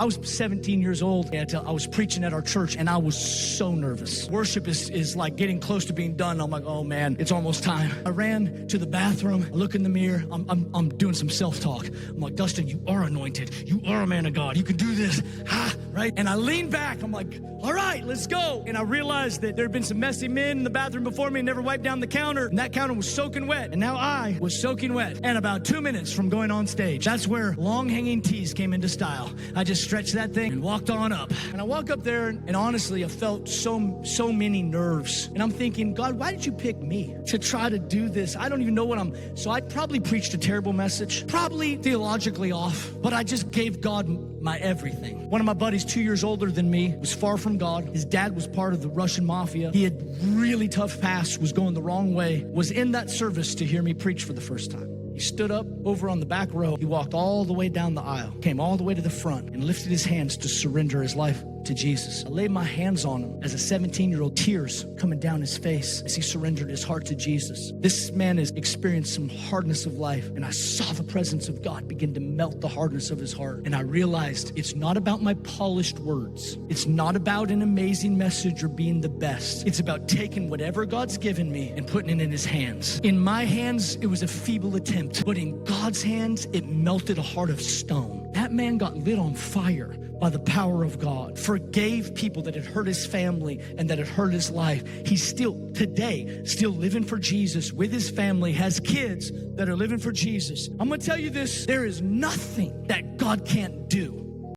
I was 17 years old. I was preaching at our church, and I was so nervous. Worship is like getting close to being done. I'm like, oh man, it's almost time. I ran to the bathroom, I look in the mirror. I'm doing some self-talk. I'm like, Dustin, you are anointed. You are a man of God. You can do this. Right? And I lean back. I'm like, all right, let's go. And I realized that there had been some messy men in the bathroom before me and never wiped down the counter. And that counter was soaking wet. And now I was soaking wet. And about 2 minutes from going on stage, that's where long hanging tees came into style. I just stretched that thing and walked on up. And I walk up there, and honestly, I felt so many nerves. And I'm thinking, God, why did you pick me to try to do this? I don't even know what so I probably preached a terrible message, probably theologically off, but I just gave God my everything. One of my buddies, 2 years older than me, was far from God. His dad was part of the Russian mafia. He had really tough past, was going the wrong way, was in that service to hear me preach for the first time. He stood up over on the back row. He walked all the way down the aisle, came all the way to the front, and lifted his hands to surrender his life to Jesus. I laid my hands on him as a 17-year-old, tears coming down his face as he surrendered his heart to Jesus. This man has experienced some hardness of life, and I saw the presence of God begin to melt the hardness of his heart. And I realized it's not about my polished words. It's not about an amazing message or being the best. It's about taking whatever God's given me and putting it in his hands. In my hands, it was a feeble attempt, but in God's hands, it melted a heart of stone. That man got lit on fire by the power of God, forgave people that had hurt his family and that had hurt his life. He's still, today, still living for Jesus with his family, has kids that are living for Jesus. I'm gonna tell you this, there is nothing that God can't do.